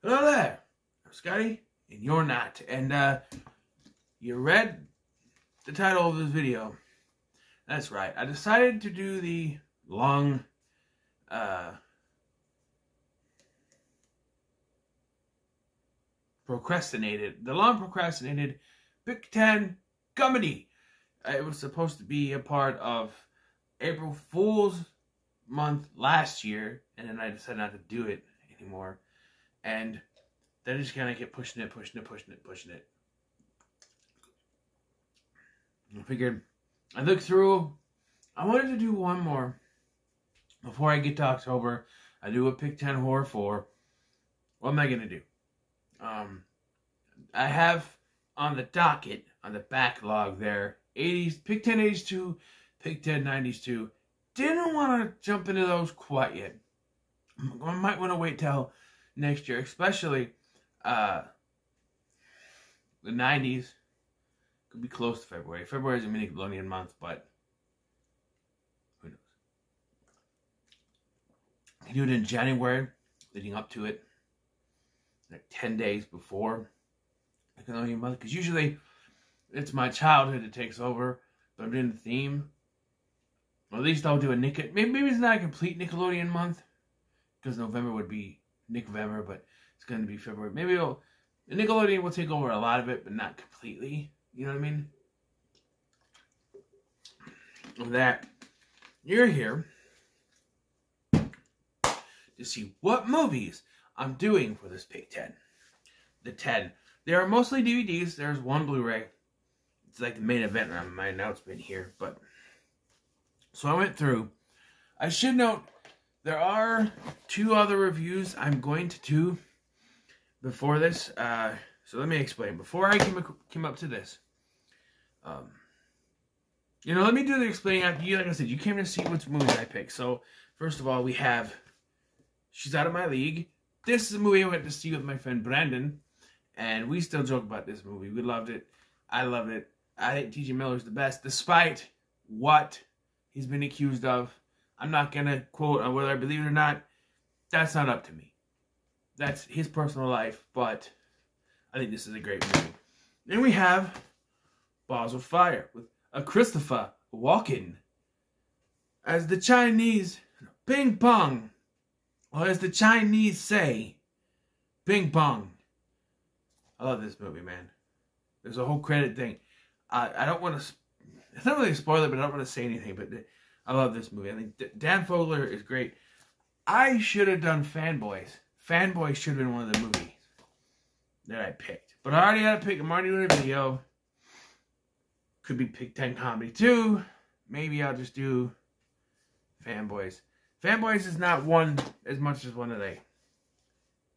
Hello there, I'm Scotty, and you're not. And you read the title of this video. That's right. I decided to do the long, procrastinated Big Ten comedy. It was supposed to be a part of April Fool's month last year, and then I decided not to do it anymore. And then I just kind of kept pushing it. I figured, I looked through, I wanted to do one more before I get to October. I do a Big Ten Horror 4. What am I going to do? I have on the docket, on the backlog there, Big Ten 82, Big Ten 92. Didn't want to jump into those quite yet. I might want to wait till next year, especially the 90s. Could be close to February. February is a Nickelodeon month, but who knows? I do it in January, leading up to it, like 10 days before Nickelodeon month, because usually it's my childhood that takes over, but I'm doing the theme. Or at least I'll do a maybe it's not a complete Nickelodeon month, because November would be Nickvember, but it's going to be February. Maybe Nickelodeon will take over a lot of it, but not completely. You know what I mean? That you're here to see what movies I'm doing for this Big Ten. The 10. There are mostly DVDs. There's one Blu-ray. It's like the main event on my announcement here. But so I went through. I should note there are 2 other reviews I'm going to do before this. So let me explain. Before I came up to this, let me do the explaining after you. Like I said, you came to see which movies I picked. So first of all, we have She's Out of My League. This is a movie I went to see with my friend Brandon, and we still joke about this movie. We loved it. I loved it. I think T.J. Miller's the best, despite what he's been accused of. I'm not gonna quote on whether I believe it or not. That's not up to me. That's his personal life, but I think this is a great movie. Then we have Balls of Fire with a Christopher Walken as the Chinese ping pong, or as the Chinese say, ping pong. I love this movie, man. There's a whole credit thing. I don't want to. It's not really a spoiler, but I don't want to say anything. But I love this movie. I think Dan Fogler is great. I should have done Fanboys. Fanboys should have been one of the movies that I picked. But I already had to pick. I'm already doing a video. Could be Big Ten Comedy too. Maybe I'll just do Fanboys. Fanboys is not one as much as one of they.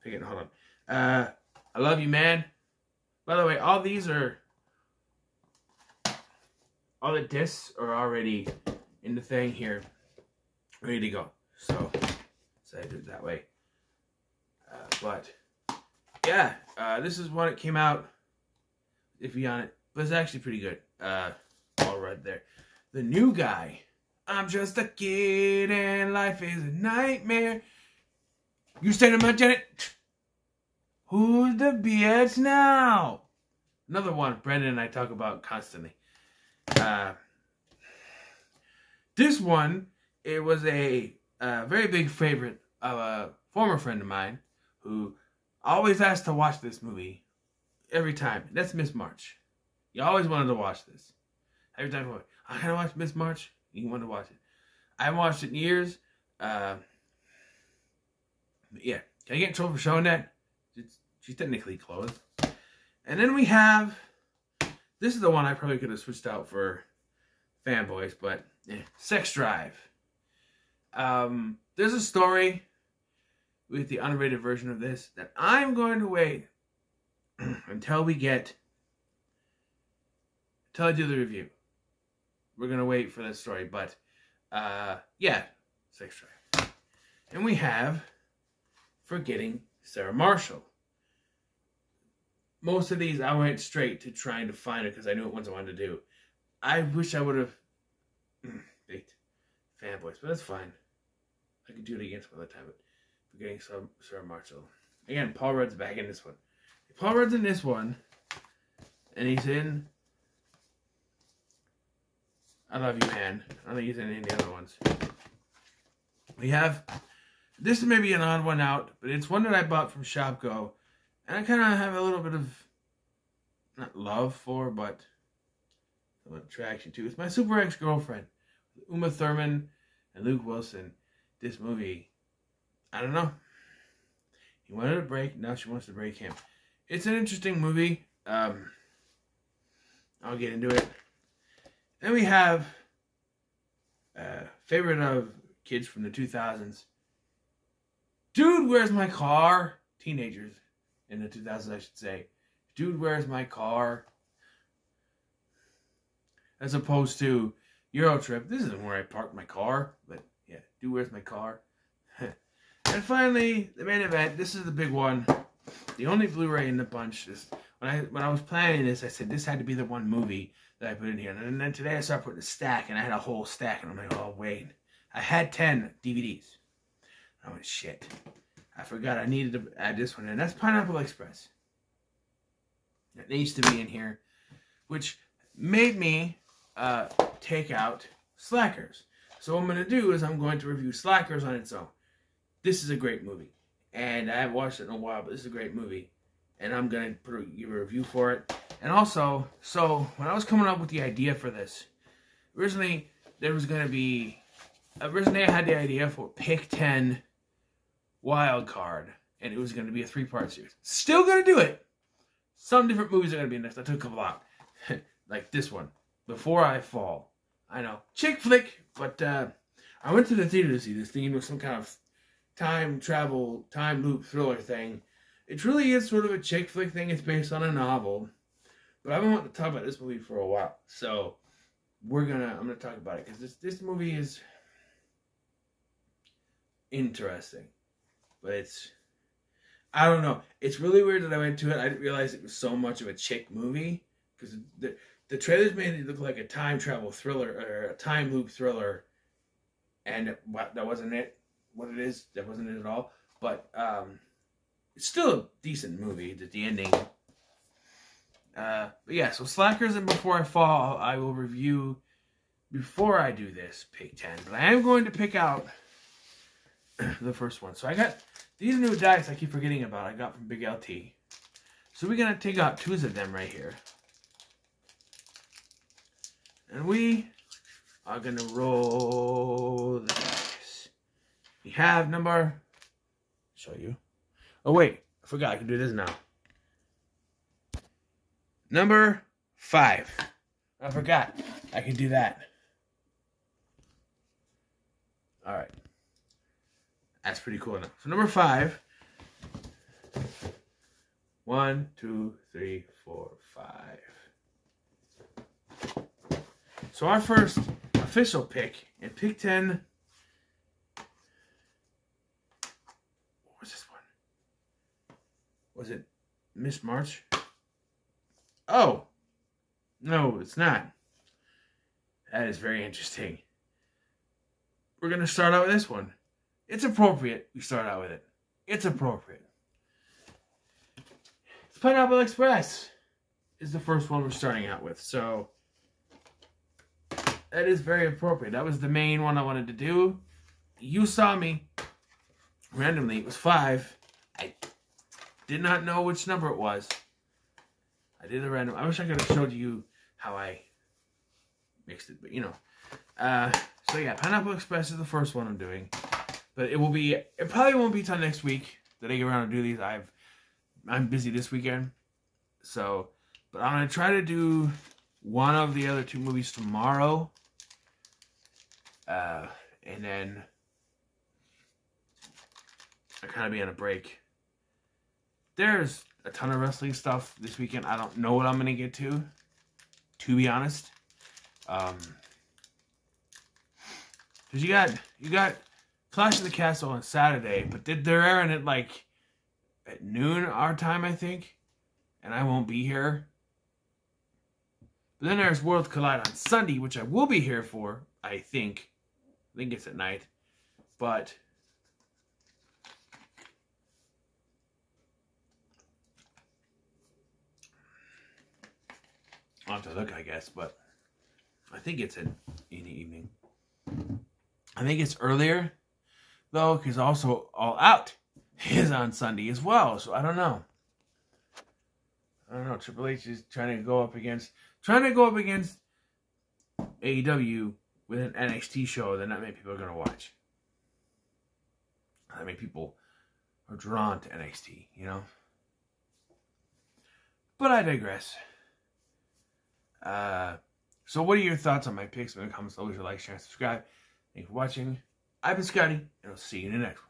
Hold on. I love you, man. By the way, all the discs are already in the thing here, ready to go. So I do it that way. But yeah, this is when it came out. If you on it, but it's actually pretty good. All right there. The New Guy. I'm just a kid and life is a nightmare. You say to Janet. Who's the bitch now? Another one Brendan and I talk about constantly. This one, it was a very big favorite of a former friend of mine who always asked to watch this movie every time. That's Miss March. You always wanted to watch this. Every time I gotta watch Miss March, you want to watch it. I haven't watched it in years. But yeah, can I get in trouble for showing that? She's technically closed. And then we have, this is the one I probably could have switched out for Fanboys, but Sex Drive. There's a story with the unrated version of this that I'm going to wait until I do the review. We're going to wait for that story, but yeah, Sex Drive. And we have Forgetting Sarah Marshall. Most of these I went straight to trying to find it because I knew it ones I wanted to do. I wish I would have picked Fanboys, but that's fine. I could do it again some other time. But Forgetting Sarah Marshall. Again, Paul Rudd's back in this one. Paul Rudd's in this one, and he's in I Love You, Man. I don't think he's in any of the other ones. We have, this is maybe an odd one out, but it's one that I bought from Shopko, and I kind of have a little bit of, not love for, but some attraction to. It's My Super Ex-Girlfriend, Uma Thurman and Luke Wilson. This movie, I don't know. He wanted a break, now she wants to break him. It's an interesting movie. I'll get into it. Then we have favorite of kids from the 2000s. Dude, Where's My Car? Teenagers in the 2000s, I should say. Dude, Where's My Car? As opposed to Euro Trip. This isn't where I parked my car, but yeah, Dude, Where's My Car? And finally, the main event. This is the big one. The only Blu-ray in the bunch. When I was planning this, I said this had to be the one movie that I put in here. And then today I started putting a stack, and I had a whole stack. And I'm like, oh, wait. I had 10 DVDs. I went, shit. I forgot I needed to add this one in. That's Pineapple Express. It needs to be in here. Which made me take out Slackers. So what I'm going to do is I'm going to review Slackers on its own. This is a great movie. And I haven't watched it in a while, but this is a great movie. And I'm going to give a review for it. And also, so when I was coming up with the idea for this, originally there was going to be, originally I had the idea for Pick 10 Wild Card. And it was going to be a 3-part series. Still going to do it. Some different movies are going to be in this. I took a couple out. Like this one, Before I Fall. I know, chick flick, but I went to the theater to see this thing. It was some kind of time travel, time loop thriller thing. It really is sort of a chick flick thing. It's based on a novel. But I've been wanting to talk about this movie for a while. So I'm gonna talk about it because this movie is interesting. But I don't know. It's really weird that I went to it. I didn't realize it was so much of a chick movie. Because the trailers made it look like a time travel thriller or a time loop thriller. And that wasn't it. What it is, that wasn't it at all. But it's still a decent movie. The ending. But yeah, so Slackers and Before I Fall, I will review before I do this Pick 10. But I am going to pick out the first one. So I got these new dice I keep forgetting about. I got from Big LT. So we're going to take out 2 of them right here. And we are going to roll the dice. We have number... show you. Oh, wait. I forgot. I can do this now. Number 5. I forgot. I can do that. Alright. That's pretty cool enough. So number 5. 1, 2, 3, 4, 5. So our first official pick in Pick 10. What was this one? Was it Miss March? Oh, no, it's not. That is very interesting. We're going to start out with this one. It's appropriate we start out with it. It's appropriate. It's Pineapple Express is the first one we're starting out with. So that is very appropriate. That was the main one I wanted to do. You saw me randomly. It was 5. I did not know which number it was. I did a random. I wish I could have showed you how I mixed it, but you know. So yeah, Pineapple Express is the first one I'm doing, but it probably won't be till next week that I get around to do these. I'm busy this weekend, so, but I'm gonna try to do one of the other 2 movies tomorrow, and then I kind of be on a break. There's a ton of wrestling stuff this weekend. I don't know what I'm gonna get to be honest. Because you got Clash of the Castle on Saturday, but they're airing it like at noon our time, I think, and I won't be here. But then there's World Collide on Sunday, which I will be here for, I think. I think it's at night. But have to look, I guess, but I think it's in the evening. I think it's earlier, though, because also All Out is on Sunday as well. So I don't know. Triple H is trying to go up against AEW with an NXT show that not many people are going to watch. Not many people are drawn to NXT, you know? But I digress. So what are your thoughts on my picks? In the comments below, like, share, and subscribe. Thanks for watching. I've been Scotty, and I'll see you in the next one.